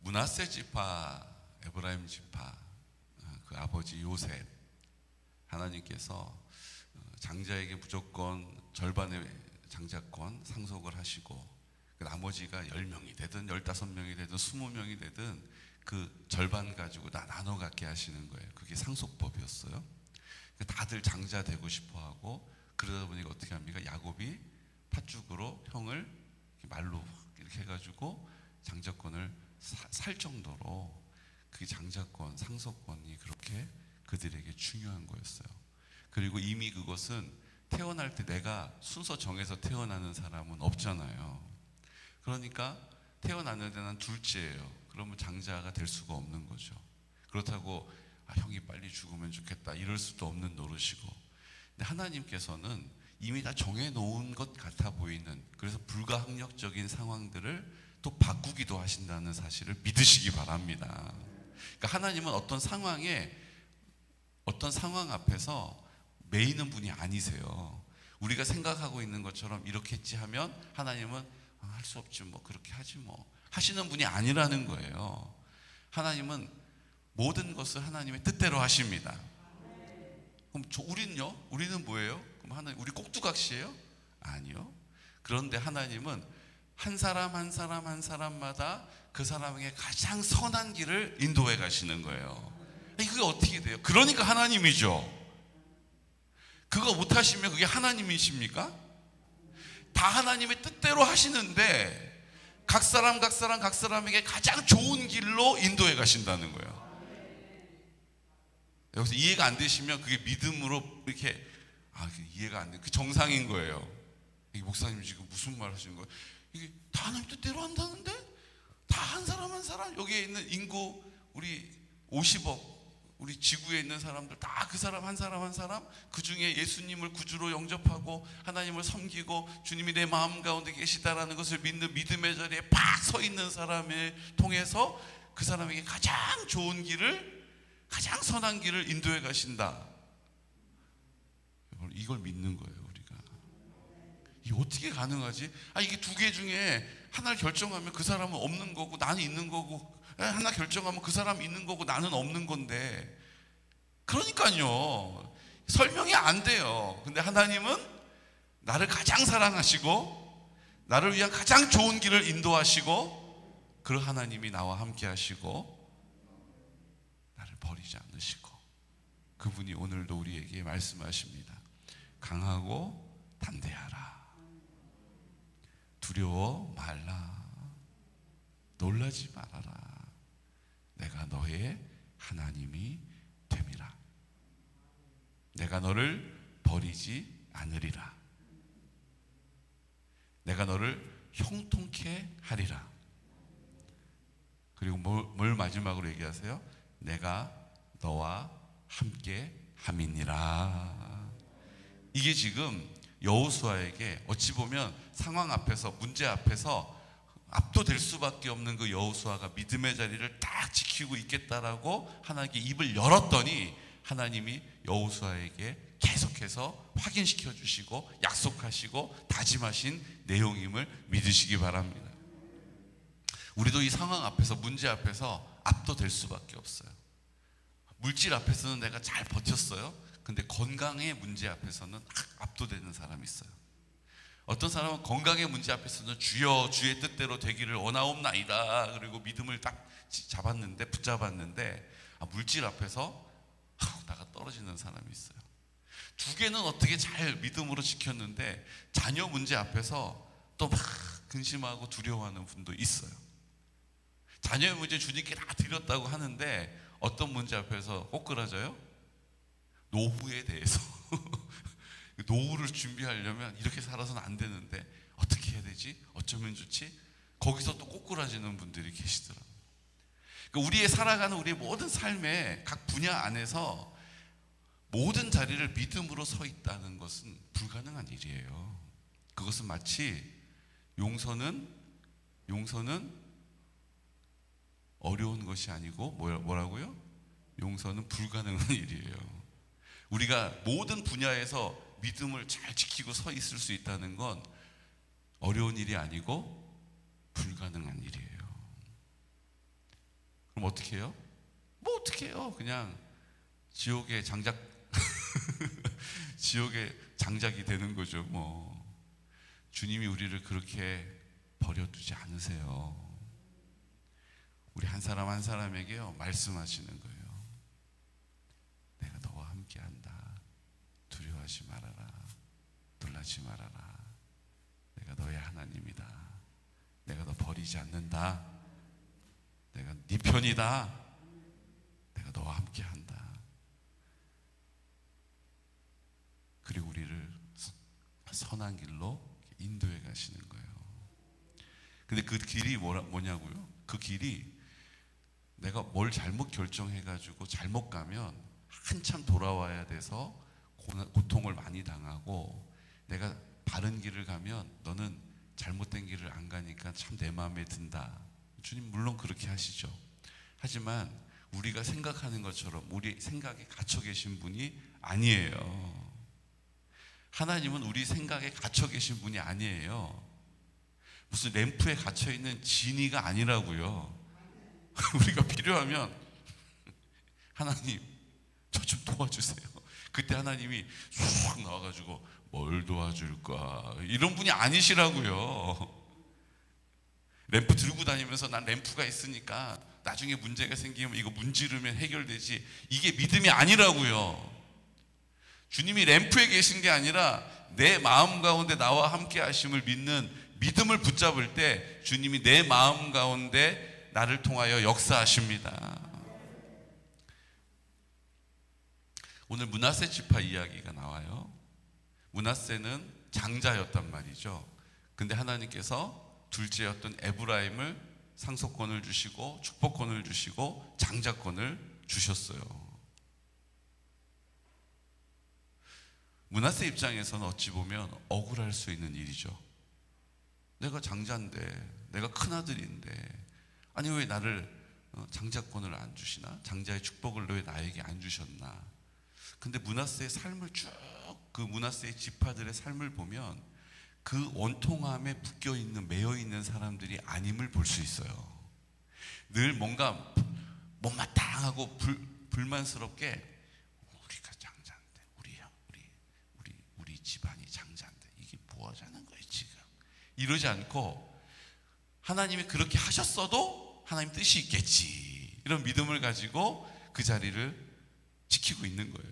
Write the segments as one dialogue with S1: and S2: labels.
S1: 므낫세 지파, 에브라임 지파, 그 아버지 요셉, 하나님께서 장자에게 무조건 절반의 장자권 상속을 하시고, 나머지가 10명이 되든 15명이 되든 20명이 되든 그 절반 가지고 나눠 갖게 하시는 거예요. 그게 상속법이었어요. 다들 장자 되고 싶어 하고, 그러다 보니까 어떻게 합니까? 야곱이 팥죽으로 형을 말로 이렇게 해가지고 장자권을 살 정도로, 그 장자권, 상속권이 그렇게 그들에게 중요한 거였어요. 그리고 이미 그것은 태어날 때 내가 순서 정해서 태어나는 사람은 없잖아요. 그러니까 태어났는데 난 둘째예요. 그러면 장자가 될 수가 없는 거죠. 그렇다고 형이 빨리 죽으면 좋겠다 이럴 수도 없는 노릇이고, 근데 하나님께서는 이미 다 정해놓은 것 같아 보이는, 그래서 불가항력적인 상황들을 또 바꾸기도 하신다는 사실을 믿으시기 바랍니다. 그러니까 하나님은 어떤 상황에, 어떤 상황 앞에서 매이는 분이 아니세요. 우리가 생각하고 있는 것처럼 이렇게 했지 하면 하나님은 할 수 없지 뭐, 그렇게 하지 뭐 하시는 분이 아니라는 거예요. 하나님은 모든 것을 하나님의 뜻대로 하십니다. 그럼 우리는요? 우리는 뭐예요? 그럼 하나님, 우리 꼭두각시예요? 아니요. 그런데 하나님은 한 사람 한 사람 한 사람마다 그 사람에게 가장 선한 길을 인도해 가시는 거예요. 그게 어떻게 돼요? 그러니까 하나님이죠. 그거 못하시면 그게 하나님이십니까? 다 하나님의 뜻대로 하시는데 각 사람에게 가장 좋은 길로 인도해 가신다는 거예요. 여기서 이해가 안 되시면 그게 믿음으로 이렇게 이해가 안 돼. 그 정상인 거예요. 이게 목사님 지금 무슨 말 하시는 거예요? 이게 다 하나님 뜻대로 한다는데? 다 한 사람 한 사람, 여기에 있는 인구 우리 50억, 우리 지구에 있는 사람들 다 그 사람 한 사람 한 사람, 그 중에 예수님을 구주로 영접하고 하나님을 섬기고 주님이 내 마음 가운데 계시다라는 것을 믿는 믿음의 자리에 팍 서 있는 사람을 통해서 그 사람에게 가장 좋은 길을, 가장 선한 길을 인도해 가신다. 이걸 믿는 거예요, 우리가. 이게 어떻게 가능하지? 이게 두 개 중에 하나를 결정하면 그 사람은 없는 거고 나는 있는 거고, 하나 결정하면 그 사람이 있는 거고 나는 없는 건데, 그러니까요, 설명이 안 돼요. 근데 하나님은 나를 가장 사랑하시고 나를 위한 가장 좋은 길을 인도하시고, 그 하나님이 나와 함께 하시고 나를 버리지 않으시고, 그분이 오늘도 우리에게 말씀하십니다. 강하고 담대하라. 두려워 말라. 놀라지 말아라. 내가 너의 하나님이 됨이라. 내가 너를 버리지 않으리라. 내가 너를 형통케 하리라. 그리고 뭘 마지막으로 얘기하세요? 내가 너와 함께 함이니라. 이게 지금 여호수아에게 어찌 보면 상황 앞에서, 문제 앞에서 압도될 수밖에 없는 그 여호수아가 믿음의 자리를 딱 지키고 있겠다라고 하나님께 입을 열었더니 하나님이 여호수아에게 계속해서 확인시켜 주시고 약속하시고 다짐하신 내용임을 믿으시기 바랍니다. 우리도 이 상황 앞에서, 문제 앞에서 압도될 수밖에 없어요. 물질 앞에서는 내가 잘 버텼어요. 근데 건강의 문제 앞에서는 압도되는 사람이 있어요. 어떤 사람은 건강의 문제 앞에서는 주여 주의 뜻대로 되기를 원하옵나이다, 그리고 믿음을 딱 잡았는데, 붙잡았는데 물질 앞에서 나가 떨어지는 사람이 있어요. 두 개는 어떻게 잘 믿음으로 지켰는데 자녀 문제 앞에서 또 막 근심하고 두려워하는 분도 있어요. 자녀의 문제 주님께 다 드렸다고 하는데 어떤 문제 앞에서 꼬꾸라져요? 노후에 대해서 노후를 준비하려면 이렇게 살아서는 안 되는데 어떻게 해야 되지? 어쩌면 좋지? 거기서 또 꼬꾸라지는 분들이 계시더라고요. 그러니까 우리의 살아가는 우리의 모든 삶의 각 분야 안에서 모든 자리를 믿음으로 서 있다는 것은 불가능한 일이에요. 그것은 마치 용서는 어려운 것이 아니고 뭐라고요? 용서는 불가능한 일이에요. 우리가 모든 분야에서 믿음을 잘 지키고 서 있을 수 있다는 건 어려운 일이 아니고 불가능한 일이에요. 어떻게 해요? 뭐 어떻게 해요? 그냥 지옥의 장작 지옥의 장작이 되는 거죠. 뭐 주님이 우리를 그렇게 버려두지 않으세요. 우리 한 사람 한 사람에게요 말씀하시는 거예요. 내가 너와 함께한다. 두려워하지 말아라. 놀라지 말아라. 내가 너의 하나님이다. 내가 너 버리지 않는다. 내가 네 편이다. 내가 너와 함께한다. 그리고 우리를 선한 길로 인도해 가시는 거예요. 근데 그 길이 뭐냐고요? 그 길이 내가 뭘 잘못 결정해가지고 잘못 가면 한참 돌아와야 돼서 고통을 많이 당하고, 내가 바른 길을 가면 너는 잘못된 길을 안 가니까 참 내 마음에 든다. 주님 물론 그렇게 하시죠. 하지만 우리가 생각하는 것처럼 우리 생각에 갇혀 계신 분이 아니에요. 하나님은 우리 생각에 갇혀 계신 분이 아니에요. 무슨 램프에 갇혀 있는 지니가 아니라고요. 우리가 필요하면 하나님 저 좀 도와주세요. 그때 하나님이 쑥 나와가지고 뭘 도와줄까, 이런 분이 아니시라고요. 램프 들고 다니면서 난 램프가 있으니까 나중에 문제가 생기면 이거 문지르면 해결되지, 이게 믿음이 아니라고요. 주님이 램프에 계신 게 아니라 내 마음 가운데 나와 함께 하심을 믿는 믿음을 붙잡을 때 주님이 내 마음 가운데 나를 통하여 역사하십니다. 오늘 므낫세 지파 이야기가 나와요. 므낫세는 장자였단 말이죠. 근데 하나님께서 둘째였던 에브라임을 상속권을 주시고 축복권을 주시고 장자권을 주셨어요. 므낫세 입장에서는 어찌 보면 억울할 수 있는 일이죠. 내가 장자인데, 내가 큰아들인데 아니 왜 나를 장자권을 안 주시나? 장자의 축복을 왜 나에게 안 주셨나? 근데 므낫세의 삶을 쭉, 그 므낫세의 지파들의 삶을 보면 그 원통함에 묶여있는, 매여있는 사람들이 아님을 볼 수 있어요. 늘 뭔가 못마땅하고 불만스럽게 우리가 장자인데, 우리 집안이 장자인데 이게 뭐 하자는 거예요 지금, 이러지 않고 하나님이 그렇게 하셨어도 하나님 뜻이 있겠지, 이런 믿음을 가지고 그 자리를 지키고 있는 거예요.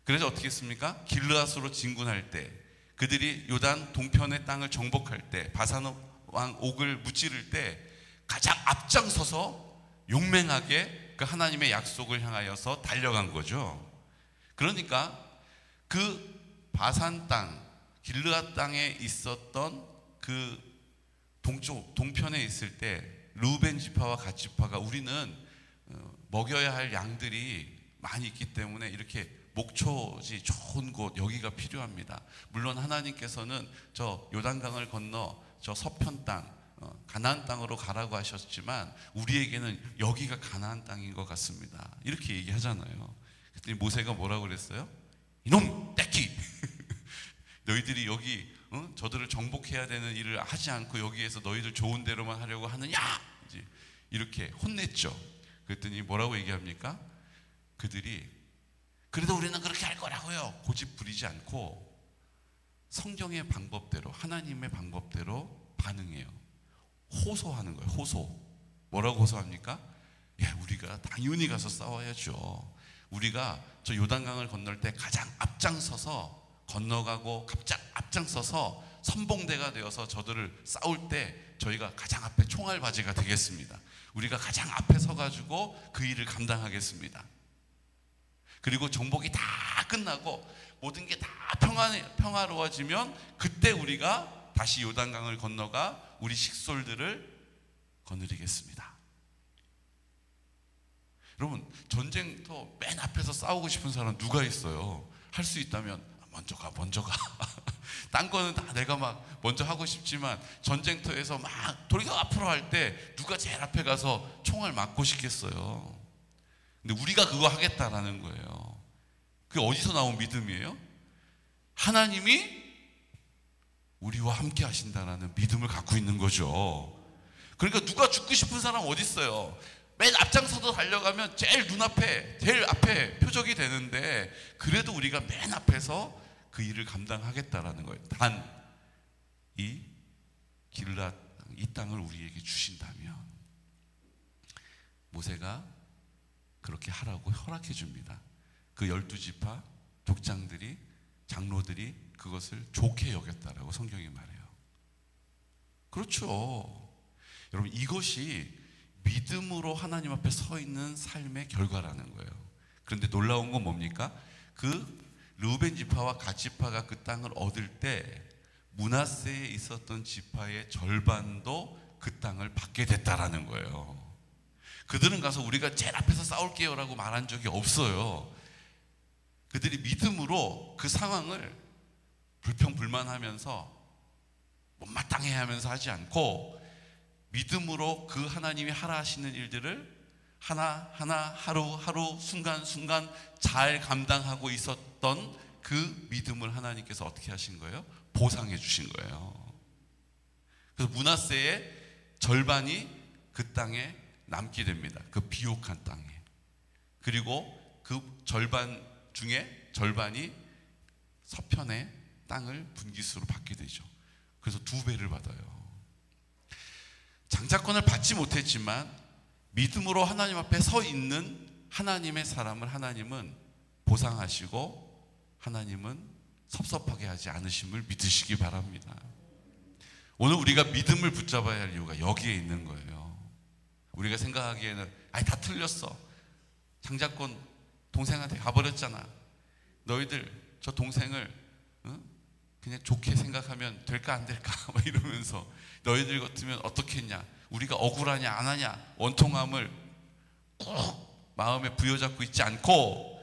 S1: 그래서 어떻게 했습니까? 길르앗으로 진군할 때, 그들이 요단 동편의 땅을 정복할 때, 바산 왕 옥을 무찌를 때 가장 앞장서서 용맹하게 그 하나님의 약속을 향하여서 달려간 거죠. 그러니까 그 바산 땅, 길르앗 땅에 있었던 그 동쪽, 동편에 있을 때 르우벤 지파와 갓 지파가 우리는 먹여야 할 양들이 많이 있기 때문에 이렇게 목초지 좋은 곳, 여기가 필요합니다. 물론 하나님께서는 저 요단강을 건너 저 서편 땅, 가나안 땅으로 가라고 하셨지만 우리에게는 여기가 가나안 땅인 것 같습니다. 이렇게 얘기하잖아요. 그랬더니 모세가 뭐라고 그랬어요? 이놈 떼끼 너희들이 여기 저들을 정복해야 되는 일을 하지 않고 여기에서 너희들 좋은 대로만 하려고 하느냐, 이제 이렇게 혼냈죠. 그랬더니 뭐라고 얘기합니까? 그들이 그래도 우리는 그렇게 할 거라고요, 고집 부리지 않고 성경의 방법대로, 하나님의 방법대로 반응해요. 호소하는 거예요. 호소. 뭐라고 호소합니까? 예, 우리가 당연히 가서 싸워야죠. 우리가 저 요단강을 건널 때 가장 앞장서서 건너가고 앞장서서 선봉대가 되어서 저들을 싸울 때 저희가 가장 앞에 총알바지가 되겠습니다. 우리가 가장 앞에 서가지고 그 일을 감당하겠습니다. 그리고 정복이 다 끝나고 모든 게 다 평화로워지면 그때 우리가 다시 요단강을 건너가 우리 식솔들을 거느리겠습니다. 여러분, 전쟁터 맨 앞에서 싸우고 싶은 사람 누가 있어요? 할 수 있다면 먼저 가. 딴 거는 다 내가 막 먼저 하고 싶지만 전쟁터에서 막 돌이켜 앞으로 할 때 누가 제일 앞에 가서 총알 맞고 싶겠어요? 근데 우리가 그거 하겠다라는 거예요. 그게 어디서 나온 믿음이에요? 하나님이 우리와 함께 하신다라는 믿음을 갖고 있는 거죠. 그러니까 누가 죽고 싶은 사람 어디 있어요? 맨 앞장서서 달려가면 제일 눈앞에, 제일 앞에 표적이 되는데, 그래도 우리가 맨 앞에서 그 일을 감당하겠다라는 거예요. 단 이 길앗, 이 땅을 우리에게 주신다면 모세가 그렇게 하라고 허락해 줍니다. 그 12지파 족장들이, 장로들이 그것을 좋게 여겼다라고 성경이 말해요. 그렇죠. 여러분, 이것이 믿음으로 하나님 앞에 서 있는 삶의 결과라는 거예요. 그런데 놀라운 건 뭡니까? 그 르우벤 지파와 갓 지파가 그 땅을 얻을 때 므낫세에 있었던 지파의 절반도 그 땅을 받게 됐다라는 거예요. 그들은 가서 우리가 제일 앞에서 싸울게요 라고 말한 적이 없어요. 그들이 믿음으로 그 상황을 불평불만하면서 못마땅해 하면서 하지 않고, 믿음으로 그 하나님이 하라 하시는 일들을 하나하나, 하루하루, 순간순간 잘 감당하고 있었던 그 믿음을 하나님께서 어떻게 하신 거예요? 보상해 주신 거예요. 그래서 므낫세의 절반이 그 땅에 남게 됩니다. 그 비옥한 땅에. 그리고 그 절반 중에 절반이 서편의 땅을 분기수로 받게 되죠. 그래서 2배를 받아요. 장자권을 받지 못했지만 믿음으로 하나님 앞에 서 있는 하나님의 사람을 하나님은 보상하시고, 하나님은 섭섭하게 하지 않으심을 믿으시기 바랍니다. 오늘 우리가 믿음을 붙잡아야 할 이유가 여기에 있는 거예요. 우리가 생각하기에는 다 틀렸어. 장자권 동생한테 가버렸잖아. 너희들 저 동생을 그냥 좋게 생각하면 될까 안 될까 막 이러면서, 너희들 같으면 어떻게 했냐, 우리가 억울하냐 안 하냐, 원통함을 꼭 마음에 부여잡고 있지 않고,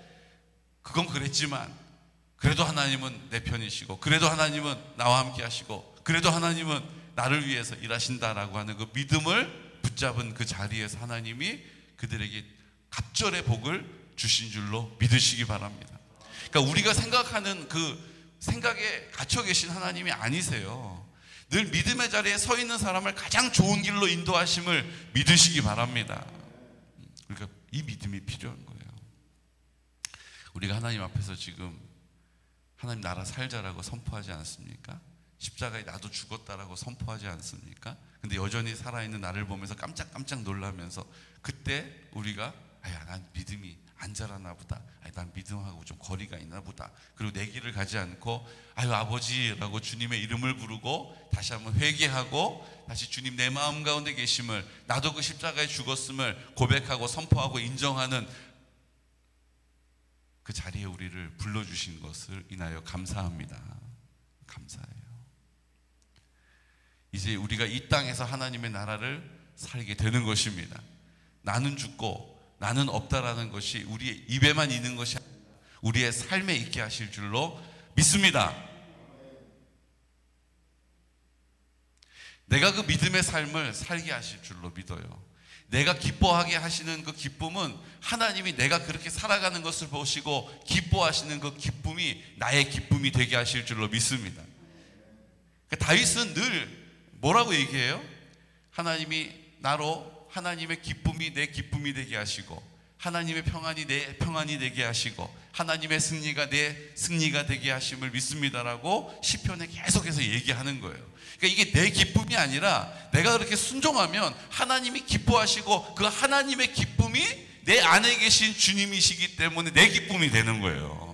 S1: 그건 그랬지만 그래도 하나님은 내 편이시고, 그래도 하나님은 나와 함께 하시고, 그래도 하나님은 나를 위해서 일하신다라고 하는 그 믿음을 붙잡은 그 자리에서 하나님이 그들에게 갑절의 복을 주신 줄로 믿으시기 바랍니다. 그러니까 우리가 생각하는 그 생각에 갇혀 계신 하나님이 아니세요. 늘 믿음의 자리에 서 있는 사람을 가장 좋은 길로 인도하심을 믿으시기 바랍니다. 그러니까 이 믿음이 필요한 거예요. 우리가 하나님 앞에서 지금 하나님 나라 살자라고 선포하지 않습니까? 십자가에 나도 죽었다라고 선포하지 않습니까? 근데 여전히 살아있는 나를 보면서 깜짝깜짝 놀라면서, 그때 우리가 난 믿음이 안 자라나 보다, 난 믿음하고 좀 거리가 있나 보다, 그리고 내 길을 가지 않고 아버지라고 주님의 이름을 부르고 다시 한번 회개하고, 다시 주님 내 마음 가운데 계심을, 나도 그 십자가에 죽었음을 고백하고 선포하고 인정하는 그 자리에 우리를 불러주신 것을 인하여 감사합니다. 감사해요. 이제 우리가 이 땅에서 하나님의 나라를 살게 되는 것입니다. 나는 죽고 나는 없다라는 것이 우리의 입에만 있는 것이 아니라 우리의 삶에 있게 하실 줄로 믿습니다. 내가 그 믿음의 삶을 살게 하실 줄로 믿어요. 내가 기뻐하게 하시는 그 기쁨은 하나님이 내가 그렇게 살아가는 것을 보시고 기뻐하시는 그 기쁨이 나의 기쁨이 되게 하실 줄로 믿습니다. 그러니까 다윗은 늘 뭐라고 얘기해요? 하나님이 나로 하나님의 기쁨이 내 기쁨이 되게 하시고, 하나님의 평안이 내 평안이 되게 하시고, 하나님의 승리가 내 승리가 되게 하심을 믿습니다라고 시편에 계속해서 얘기하는 거예요. 그러니까 이게 내 기쁨이 아니라 내가 그렇게 순종하면 하나님이 기뻐하시고, 그 하나님의 기쁨이 내 안에 계신 주님이시기 때문에 내 기쁨이 되는 거예요.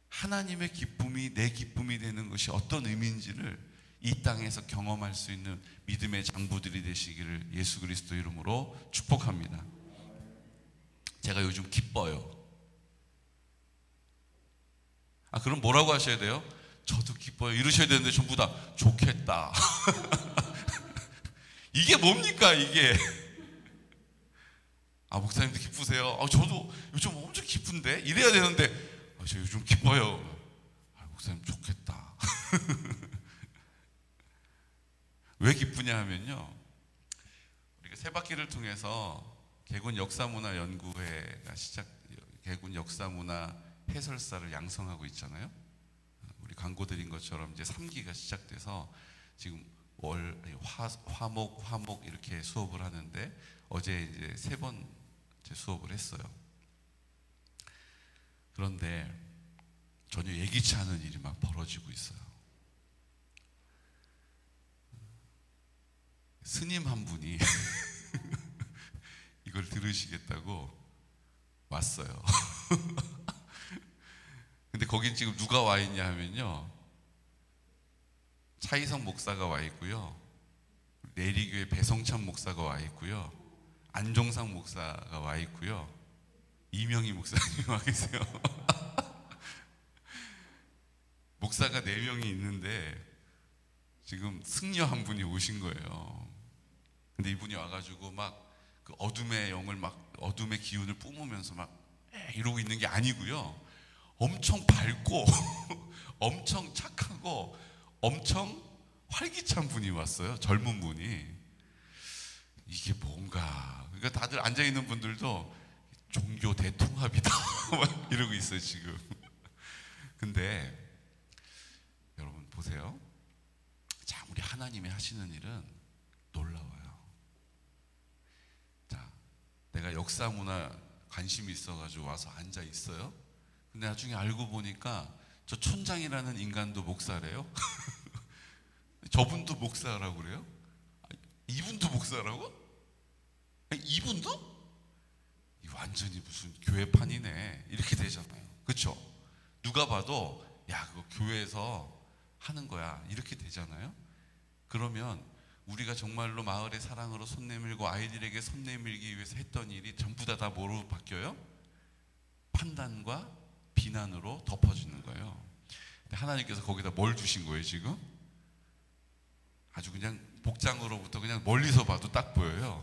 S1: 하나님의 기쁨이 내 기쁨이 되는 것이 어떤 의미인지를 이 땅에서 경험할 수 있는 믿음의 장부들이 되시기를 예수 그리스도 이름으로 축복합니다. 제가 요즘 기뻐요. 그럼 뭐라고 하셔야 돼요? 저도 기뻐요 이러셔야 되는데 전부 다 좋겠다. 이게 뭡니까 이게? 목사님도 기쁘세요? 저도 요즘 엄청 기쁜데? 이래야 되는데 저 요즘 기뻐요. 목사님 좋겠다. 왜 기쁘냐 하면요, 우리가 새바퀴를 통해서 개군 역사문화 연구회가 개군 역사문화 해설사를 양성하고 있잖아요. 우리 광고 드린 것처럼 이제 3기가 시작돼서 지금 화목 이렇게 수업을 하는데 어제 이제 3번째 수업을 했어요. 그런데 전혀 예기치 않은 일이 막 벌어지고 있어요. 스님 한 분이 이걸 들으시겠다고 왔어요. 근데 거긴 지금 누가 와 있냐 하면요, 차이성 목사가 와 있고요, 내리교회 배성찬 목사가 와 있고요, 안종상 목사가 와 있고요, 이명희 목사님이 와 계세요. 목사가 4명이 있는데 지금 승려 한 분이 오신 거예요. 근데 이분이 와가지고 막 그 어둠의 영을 막 어둠의 기운을 뿜으면서 막 이러고 있는 게 아니고요, 엄청 밝고 엄청 착하고 엄청 활기찬 분이 왔어요. 젊은 분이. 이게 뭔가, 그러니까 다들 앉아있는 분들도 종교 대통합이다 이러고 있어요 지금. 근데 여러분 보세요. 자, 우리 하나님이 하시는 일은 놀라워요. 자, 내가 역사 문화 관심이 있어가지고 와서 앉아 있어요. 근데 나중에 알고 보니까 저 촌장이라는 인간도 목사래요. 저분도 목사라고 그래요? 이분도 목사라고? 이분도? 완전히 무슨 교회판이네 이렇게 되잖아요. 그렇죠? 누가 봐도 야, 그거 교회에서 하는 거야 이렇게 되잖아요. 그러면 우리가 정말로 마을의 사랑으로 손 내밀고 아이들에게 손 내밀기 위해서 했던 일이 전부 다 뭐로 바뀌어요? 판단과 비난으로 덮어지는 거예요. 근데 하나님께서 거기다 뭘 주신 거예요 지금? 아주 그냥 복장으로부터 그냥 멀리서 봐도 딱 보여요.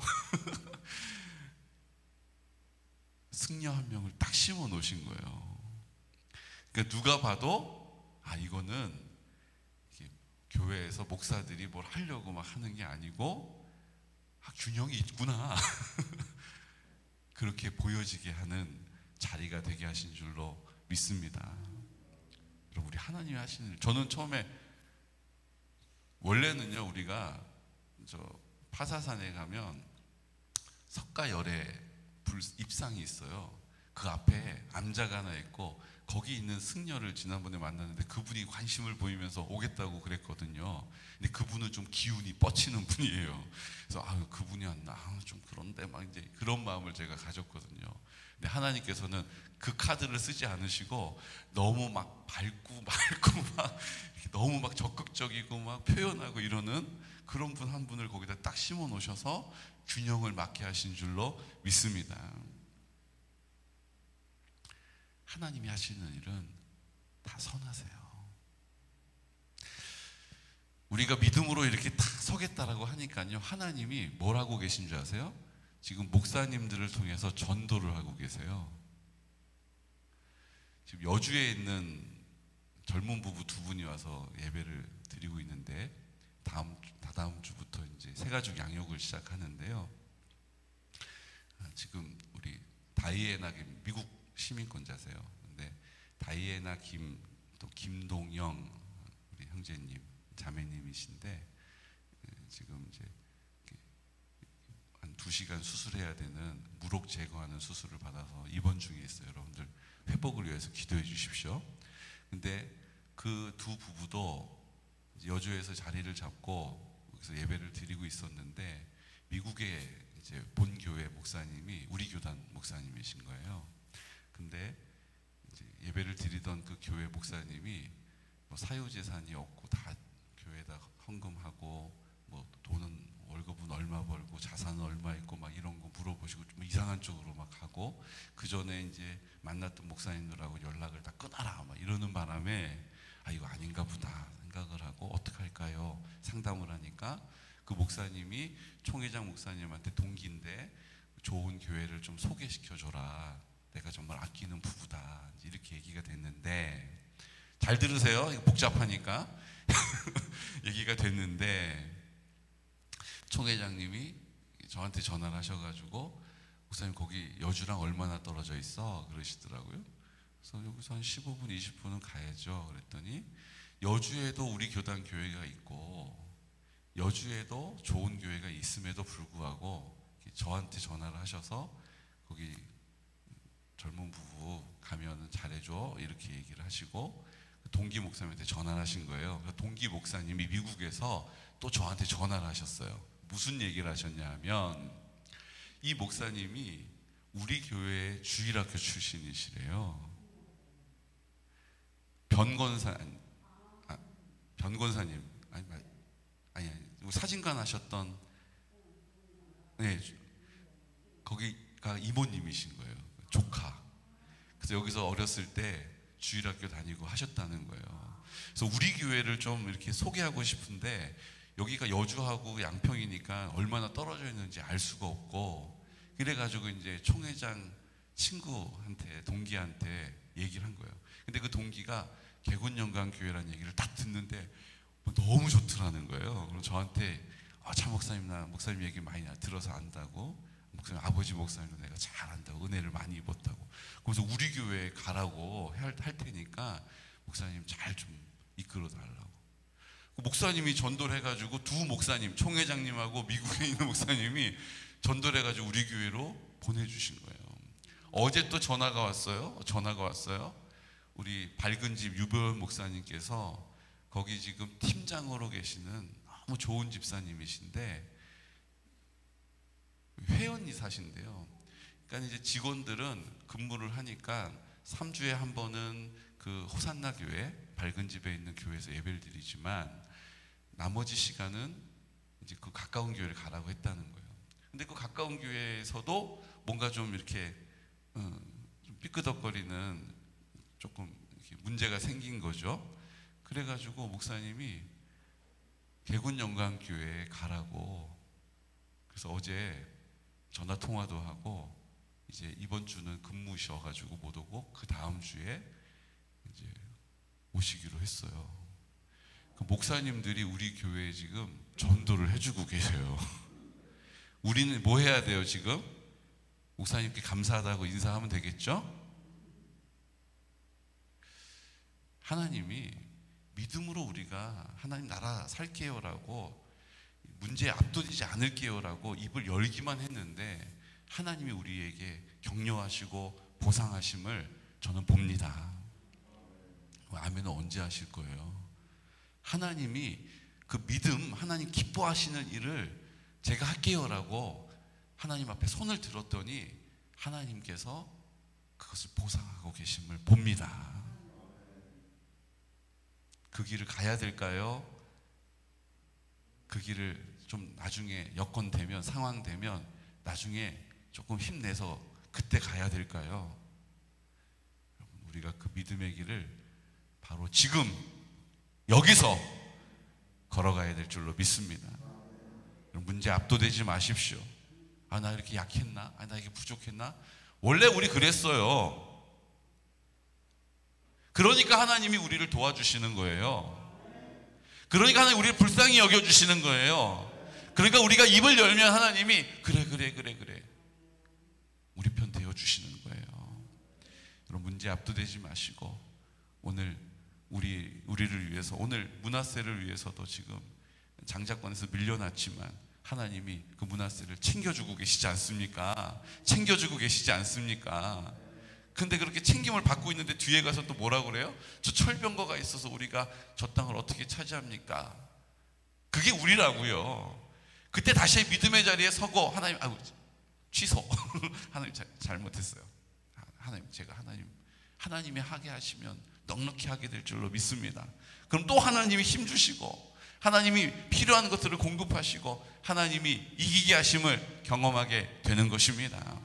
S1: 승려 한 명을 딱 심어 놓으신 거예요. 그러니까 누가 봐도 아, 이거는 교회에서 목사들이 뭘 하려고 막 하는 게 아니고 균형이 있구나 그렇게 보여지게 하는 자리가 되게 하신 줄로 믿습니다. 여러분, 우리 하나님이 하시는 일, 저는 처음에 원래는요, 우리가 저 파사산에 가면 석가열애 입상이 있어요. 그 앞에 암자가 하나 있고 거기 있는 승려를 지난번에 만났는데 그분이 관심을 보이면서 오겠다고 그랬거든요. 근데 그분은 좀 기운이 뻗치는 분이에요. 그래서 아유, 그분이 왔나, 좀 그런데 막 이제 그런 마음을 제가 가졌거든요. 근데 하나님께서는 그 카드를 쓰지 않으시고 너무 막 밝고 막 너무 막 적극적이고 막 표현하고 이러는 그런 분 한 분을 거기다 딱 심어 놓으셔서 균형을 맞게 하신 줄로 믿습니다. 하나님이 하시는 일은 다 선하세요. 우리가 믿음으로 이렇게 딱 서겠다라고 하니까요, 하나님이 뭘 하고 계신 줄 아세요? 지금 목사님들을 통해서 전도를 하고 계세요. 지금 여주에 있는 젊은 부부 2분이 와서 예배를 드리고 있는데 다다음 주부터 이제 새가족 양육을 시작하는데요. 지금 우리 다이애나 김, 미국 시민권자세요. 근데 다이애나 김, 또 김동영 우리 형제님, 자매님이신데 지금 이제 한 2시간 수술해야 되는 무록 제거하는 수술을 받아서 입원 중에 있어요. 여러분들 회복을 위해서 기도해 주십시오. 근데 그 2 부부도 여주에서 자리를 잡고 여기서 예배를 드리고 있었는데 미국의 이제 본 교회 목사님이 우리 교단 목사님이신 거예요. 근데 이제 예배를 드리던 그 교회 목사님이 뭐 사유재산이 없고 다 교회에다 헌금하고 뭐 돈은 월급은 얼마 벌고 자산은 얼마 있고 막 이런 거 물어보시고 좀 이상한 쪽으로 막 하고, 그 전에 이제 만났던 목사님들하고 연락을 다 끊어라 막 이러는 바람에 아, 이거 아닌가 보다 생각을 하고 어떻게 할까요? 상담을 하니까 그 목사님이 총회장 목사님한테 동기인데 좋은 교회를 좀 소개시켜줘라, 내가 정말 아끼는 부부다, 이렇게 얘기가 됐는데, 잘 들으세요, 이거 복잡하니까. 얘기가 됐는데 총회장님이 저한테 전화를 하셔가지고 목사님 거기 여주랑 얼마나 떨어져 있어? 그러시더라고요. 그래서 여기서 한 15분 20분은 가야죠. 그랬더니 여주에도 우리 교단 교회가 있고 여주에도 좋은 교회가 있음에도 불구하고 저한테 전화를 하셔서 거기 젊은 부부 가면 잘해줘 이렇게 얘기를 하시고 동기 목사님한테 전화를 하신 거예요. 동기 목사님이 미국에서 또 저한테 전화를 하셨어요. 무슨 얘기를 하셨냐 하면 이 목사님이 우리 교회 주일학교 출신이시래요. 변권사님 아니 사진관 하셨던, 네, 거기가 이모님이신 거예요. 조카. 그래서 여기서 어렸을 때 주일학교 다니고 하셨다는 거예요. 그래서 우리 교회를 좀 이렇게 소개하고 싶은데 여기가 여주하고 양평이니까 얼마나 떨어져 있는지 알 수가 없고, 그래가지고 이제 총회장 친구한테, 동기한테 얘기를 한 거예요. 근데 그 동기가 개군영광교회라는 얘기를 딱 듣는데 너무 좋더라는 거예요. 그럼 저한테 차 목사님, 나 목사님 얘기 많이 들어서 안다고, 목사님 아버지 목사님도 내가 잘 안다고, 은혜를 많이 입었다고, 그래서 우리 교회에 가라고 할 테니까 목사님 잘 좀 이끌어 달라고. 목사님이 전도를 해가지고 두 목사님, 총회장님하고 미국에 있는 목사님이 전도를 해가지고 우리 교회로 보내주신 거예요. 어제 또 전화가 왔어요. 우리 밝은 집 유별 목사님께서 거기 지금 팀장으로 계시는 너무 좋은 집사님이신데 회원 이사신데요. 그러니까 이제 직원들은 근무를 하니까 3주에 한 번은 그 호산나 교회, 밝은 집에 있는 교회에서 예배를 드리지만 나머지 시간은 이제 그 가까운 교회를 가라고 했다는 거예요. 근데 그 가까운 교회에서도 뭔가 좀 이렇게 좀 삐끄덕거리는 조금 이렇게 문제가 생긴 거죠. 그래가지고 목사님이 개군영광교회에 가라고, 그래서 어제 전화 통화도 하고 이제 이번 주는 근무셔가지고 못 오고 그 다음 주에 이제 오시기로 했어요. 그 목사님들이 우리 교회에 지금 전도를 해주고 계세요. 우리는 뭐 해야 돼요 지금? 목사님께 감사하다고 인사하면 되겠죠? 하나님이 믿음으로 우리가 하나님 나라 살게요라고, 문제에 압도되지 않을게요라고 입을 열기만 했는데 하나님이 우리에게 격려하시고 보상하심을 저는 봅니다. 아멘은 언제 하실 거예요? 하나님이 그 믿음, 하나님 기뻐하시는 일을 제가 할게요라고 하나님 앞에 손을 들었더니 하나님께서 그것을 보상하고 계심을 봅니다. 그 길을 가야 될까요? 그 길을 좀 나중에 여건 되면, 상황 되면 나중에 조금 힘내서 그때 가야 될까요? 여러분, 우리가 그 믿음의 길을 바로 지금 여기서 걸어가야 될 줄로 믿습니다. 문제 압도되지 마십시오. 나 이렇게 약했나? 나 이게 부족했나? 원래 우리 그랬어요. 그러니까 하나님이 우리를 도와주시는 거예요. 그러니까 하나님 우리를 불쌍히 여겨주시는 거예요. 그러니까 우리가 입을 열면 하나님이 그래 우리 편 되어주시는 거예요. 여러분, 문제 압도되지 마시고 오늘 우리를 위해서, 오늘 문화세를 위해서도 지금 장자권에서 밀려났지만 하나님이 그 문화세를 챙겨주고 계시지 않습니까? 챙겨주고 계시지 않습니까? 근데 그렇게 챙김을 받고 있는데 뒤에 가서 또 뭐라고 그래요? 저 철병거가 있어서 우리가 저 땅을 어떻게 차지합니까? 그게 우리라고요. 그때 다시 믿음의 자리에 서고 하나님, 취소. 하나님 잘못했어요. 하나님, 제가 하나님이 하게 하시면 넉넉히 하게 될 줄로 믿습니다. 그럼 또 하나님이 힘주시고 하나님이 필요한 것들을 공급하시고 하나님이 이기게 하심을 경험하게 되는 것입니다.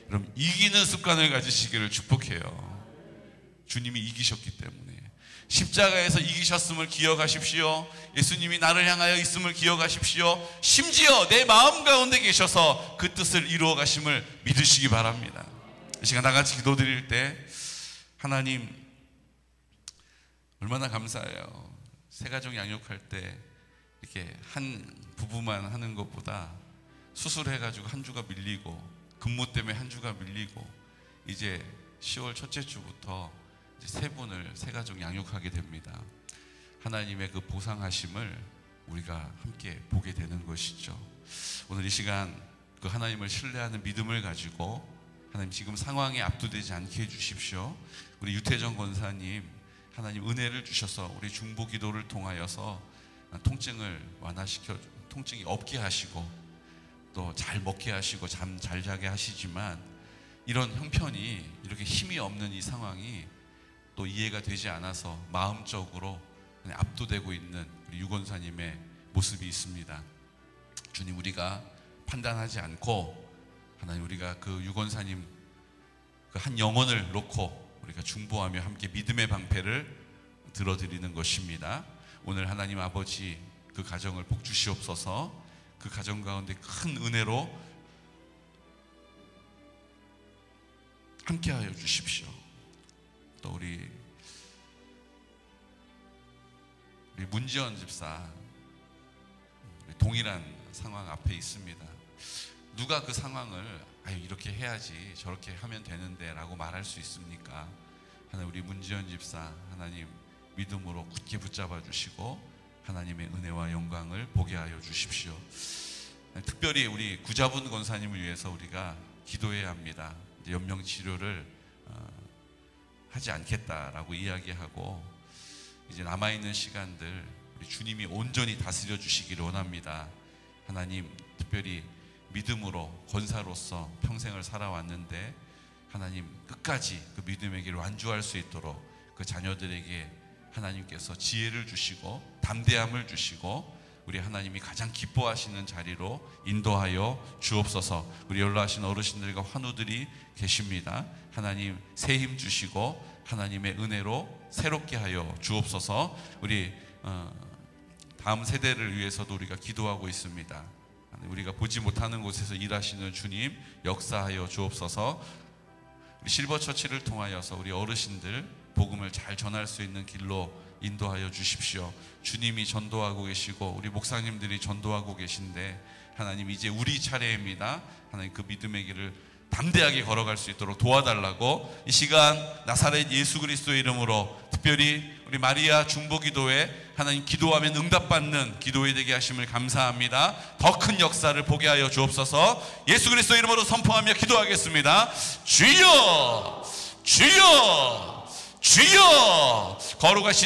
S1: 여러분, 이기는 습관을 가지시기를 축복해요. 주님이 이기셨기 때문에. 십자가에서 이기셨음을 기억하십시오. 예수님이 나를 향하여 있음을 기억하십시오. 심지어 내 마음 가운데 계셔서 그 뜻을 이루어 가심을 믿으시기 바랍니다. 이 시간 다 같이 기도드릴 때 하나님 얼마나 감사해요. 새가족 양육할 때 이렇게 한 부부만 하는 것보다 수술해가지고 한 주가 밀리고 근무 때문에 한 주가 밀리고 이제 10월 첫째 주부터 이제 세 분을 새가족 양육하게 됩니다. 하나님의 그 보상하심을 우리가 함께 보게 되는 것이죠. 오늘 이 시간 그 하나님을 신뢰하는 믿음을 가지고 하나님 지금 상황에 압도되지 않게 해주십시오. 우리 유태정 권사님, 하나님 은혜를 주셔서 우리 중보 기도를 통하여서 통증을 완화시켜, 통증이 없게 하시고 또 잘 먹게 하시고 잠 잘 자게 하시지만, 이런 형편이 이렇게 힘이 없는 이 상황이 또 이해가 되지 않아서 마음적으로 압도되고 있는 우리 유 권사님의 모습이 있습니다. 주님, 우리가 판단하지 않고 하나님, 우리가 그 유 권사님 그 한 영혼을 놓고 우리가 중보하며 함께 믿음의 방패를 들어드리는 것입니다. 오늘 하나님 아버지, 그 가정을 복 주시옵소서. 그 가정 가운데 큰 은혜로 함께하여 주십시오. 또 우리 문지연 집사, 동일한 상황 앞에 있습니다. 누가 그 상황을 이렇게 해야지 저렇게 하면 되는데 라고 말할 수 있습니까? 하나님, 우리 문지연 집사 하나님 믿음으로 굳게 붙잡아 주시고 하나님의 은혜와 영광을 보게 하여 주십시오. 특별히 우리 구자분 권사님을 위해서 우리가 기도해야 합니다. 연명 치료를 하지 않겠다라고 이야기하고 이제 남아있는 시간들 우리 주님이 온전히 다스려 주시기를 원합니다. 하나님, 특별히 믿음으로 권사로서 평생을 살아왔는데 하나님 끝까지 그 믿음의 길을 완주할 수 있도록 그 자녀들에게 하나님께서 지혜를 주시고 담대함을 주시고 우리 하나님이 가장 기뻐하시는 자리로 인도하여 주옵소서. 우리 연로하신 어르신들과 환우들이 계십니다. 하나님 새 힘 주시고 하나님의 은혜로 새롭게 하여 주옵소서. 우리 다음 세대를 위해서도 우리가 기도하고 있습니다. 우리가 보지 못하는 곳에서 일하시는 주님 역사하여 주옵소서. 우리 실버처치를 통하여서 우리 어르신들 복음을 잘 전할 수 있는 길로 인도하여 주십시오. 주님이 전도하고 계시고 우리 목사님들이 전도하고 계신데 하나님, 이제 우리 차례입니다. 하나님, 그 믿음의 길을 담대하게 걸어갈 수 있도록 도와달라고 이 시간 나사렛 예수 그리스도의 이름으로 특별히 우리 마리아 중보기도에 하나님 기도하면 응답받는 기도회 되게 하심을 감사합니다. 더 큰 역사를 보게 하여 주옵소서. 예수 그리스도 이름으로 선포하며 기도하겠습니다. 주여, 주여, 주여. 거룩하신